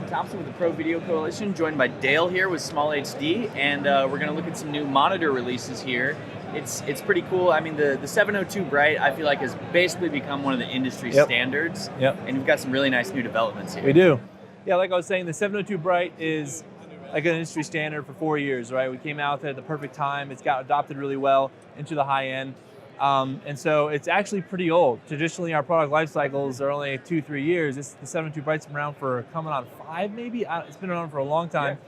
Thompson with the Pro Video Coalition, joined by Dale here with Small HD, and we're going to look at some new monitor releases here. It's pretty cool. I mean, the 702 Bright, I feel like, has basically become one of the industry standards. And we've got some really nice new developments here. We do. Yeah, like I was saying, the 702 Bright is like an industry standard for 4 years, right? We came out at the perfect time. It's got adopted really well into the high end. And so it's actually pretty old. Traditionally, our product life cycles are only 2-3 years. The 702 Bright's been around for coming on 5, maybe. It's been around for a long time.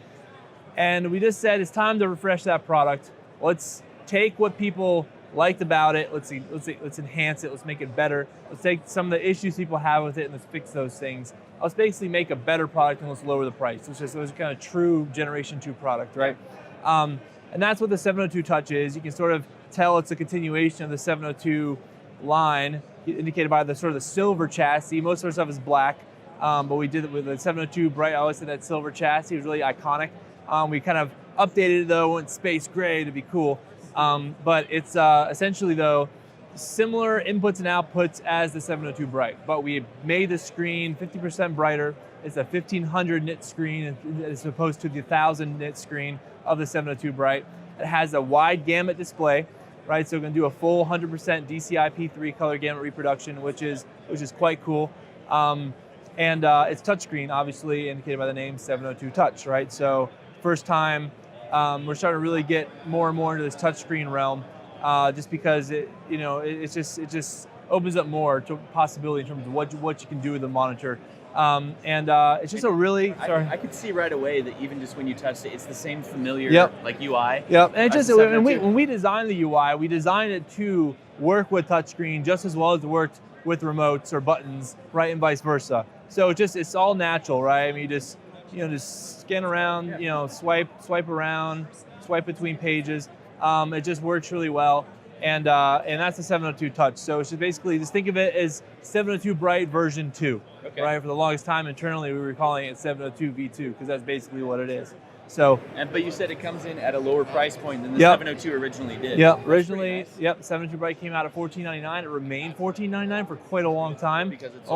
And we just said it's time to refresh that product. Let's take what people liked about it. Let's enhance it. Let's make it better. Let's take some of the issues people have with it and let's fix those things. Let's basically make a better product and let's lower the price. It's just kind of true Generation 2 product, right? And that's what the 702 Touch is. You can sort of tell it's a continuation of the 702 line, indicated by the sort of the silver chassis. Most of our stuff is black, but we did it with the 702 Bright. I always said that silver chassis was really iconic. We kind of updated it though, went space gray to be cool. But it's essentially though, similar inputs and outputs as the 702 Bright, but we made the screen 50% brighter. It's a 1500 nit screen as opposed to the 1000 nit screen of the 702 Bright. It has a wide gamut display, right? So we're going to do a full 100% DCI-P3 color gamut reproduction, which is quite cool. And it's touchscreen, obviously indicated by the name 702 Touch, right? So first time we're starting to really get more and more into this touchscreen realm, just because it just opens up more to possibility in terms of what you can do with the monitor. It's just a really I could see right away that even just when you touched it, it's the same familiar like UI. Yep, and when we designed the UI, we designed it to work with touchscreen just as well as it worked with remotes or buttons, right, and vice versa. So it's all natural, right? I mean, just scan around, swipe around, swipe between pages. It just works really well. And that's the 702 Touch. So it's just think of it as 702 Bright version 2, right? For the longest time internally, we were calling it 702 V2 because that's basically what it is. So, but you said it comes in at a lower price point than the 702 originally did. Yep, originally, nice. 702 Bright came out at $14.99. It remained $14.99 for quite a long time. Because it's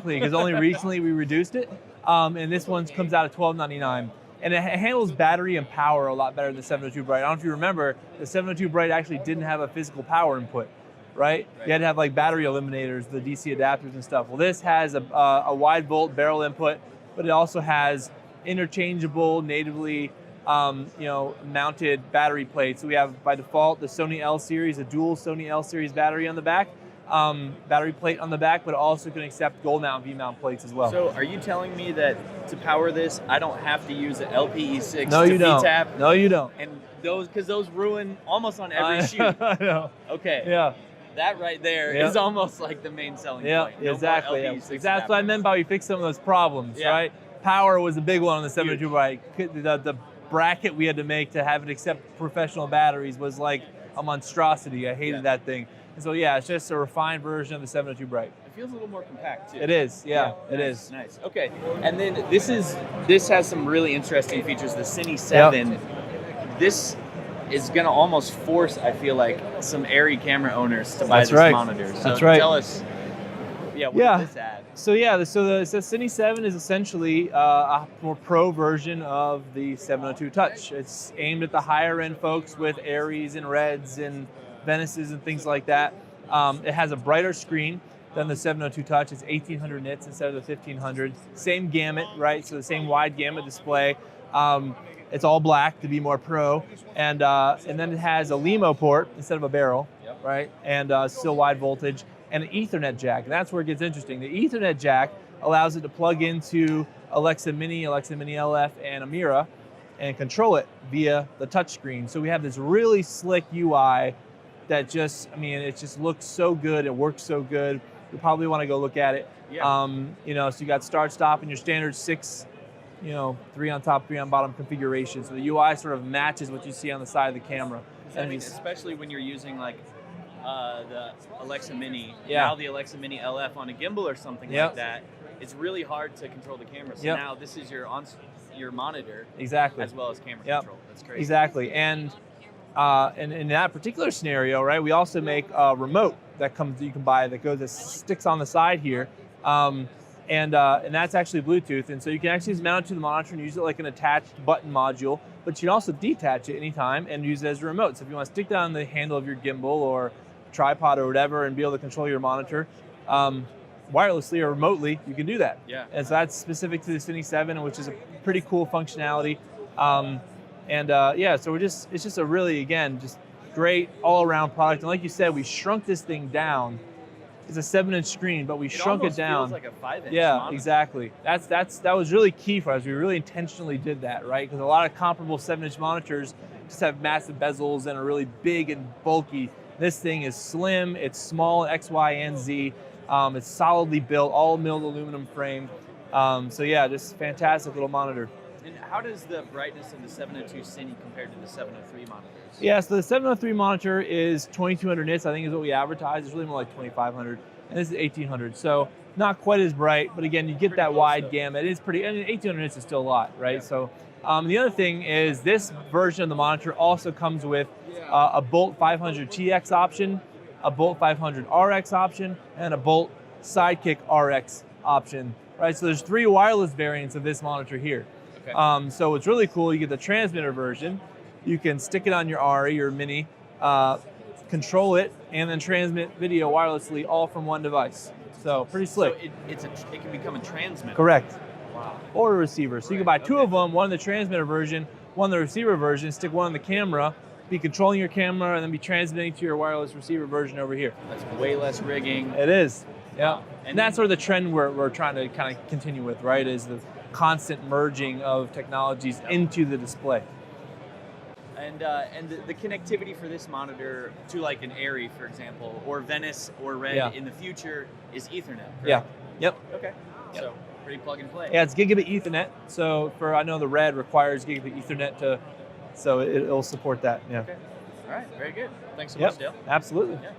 because only recently we reduced it. And this one comes out at $12.99. And it handles battery and power a lot better than the 702 Bright. I don't know if you remember, the 702 Bright actually didn't have a physical power input, right? You had to have like battery eliminators, the DC adapters and stuff. Well, this has a wide volt barrel input, but it also has interchangeable, natively mounted battery plates. So we have, by default, the Sony L series, a dual Sony L series battery on the back. Battery plate on the back, but also can accept gold mount, V mount plates as well. So are you telling me that to power this, I don't have to use an LPE6 no, to you don't. VTAP? No, you don't. And those ruin almost on every shoot. I know. Okay. Yeah. That right there is almost like the main selling point. No exactly. That's what I meant by we fixed some of those problems, right? Power was a big one on the 702 Bright. The bracket we had to make to have it accept professional batteries was like a monstrosity. I hated that thing. And so it's just a refined version of the 702 Bright. It feels a little more compact too. It is, it nice, is. Nice. Okay, and then this has some really interesting features. The Cine 7. This is gonna almost force, I feel like, some Arri camera owners to buy this monitor. So tell us, what does this add? So the Cine 7 is essentially a more pro version of the 702 Touch. It's aimed at the higher end folks with Arris and Reds and Venices and things like that. It has a brighter screen than the 702 Touch. It's 1800 nits instead of the 1500. Same gamut, right? So the same wide gamut display. It's all black to be more pro, and then it has a LEMO port instead of a barrel, right? And still wide voltage, and an Ethernet jack. And that's where it gets interesting. The Ethernet jack allows it to plug into Alexa Mini LF, and Amira, and control it via the touchscreen. So we have this really slick UI that it just looks so good. It works so good. You probably want to go look at it. So you got start, stop, and your standard 6, 3 on top, 3 on bottom configuration. So the UI sort of matches what you see on the side of the camera. I mean, especially when you're using like the Alexa Mini, now the Alexa Mini LF on a gimbal or something like that, it's really hard to control the camera. So now this is your monitor, as well as camera control. That's crazy. Exactly, and in that particular scenario, right, we also make a remote that you can buy that sticks on the side here. and that's actually Bluetooth. And so you can actually just mount it to the monitor and use it like an attached button module, but you can also detach it anytime and use it as a remote. So if you want to stick that on the handle of your gimbal or tripod or whatever and be able to control your monitor wirelessly or remotely, you can do that. Yeah. And so that's specific to the Cine 7, which is a pretty cool functionality. So it's just a really, again, just great all-around product. And like you said, we shrunk this thing down. It's a 7-inch screen, but we shrunk it down. Feels like a 5-inch Yeah, monitor. exactly. That was really key for us. We really intentionally did that, right? Because a lot of comparable 7-inch monitors just have massive bezels and are really big and bulky. This thing is slim, it's small, X, Y, and Z. It's solidly built, all milled aluminum frame. So yeah, just fantastic little monitor. And how does the brightness of the 702 Cine compare to the 703 monitors? Yeah, so the 703 monitor is 2200 nits, I think is what we advertise. It's really more like 2500, and this is 1800. So not quite as bright, but again, you get Pretty that close, wide though. gamut. It is pretty, I mean, 1800 nits is still a lot, right? Yeah. So the other thing is this version of the monitor also comes with a Bolt 500 TX option, a Bolt 500 RX option, and a Bolt Sidekick RX option, right? So there's 3 wireless variants of this monitor here. Okay. So it's really cool. You get the transmitter version. You can stick it on your RE or Mini, control it, and then transmit video wirelessly all from one device. So pretty slick. So it can become a transmitter. Correct. Wow. Or a receiver. So you can buy 2 of them, one in the transmitter version, one in the receiver version, stick one on the camera, be controlling your camera, and then be transmitting to your wireless receiver version over here. That's way less rigging. It is. Yeah. Wow. And that's sort of the trend we're trying to kind of continue with, right? Is the constant merging of technologies into the display. And the connectivity for this monitor to like an Airy, for example, or Venice or Red in the future is Ethernet, correct? Yeah. Yep. Okay. Yep. So pretty plug and play. Yeah, it's gigabit Ethernet. So I know the Red requires gigabit Ethernet so it'll support that. Yeah. Okay. All right. Very good. Thanks so Yep. much, Dale. Absolutely. Yeah.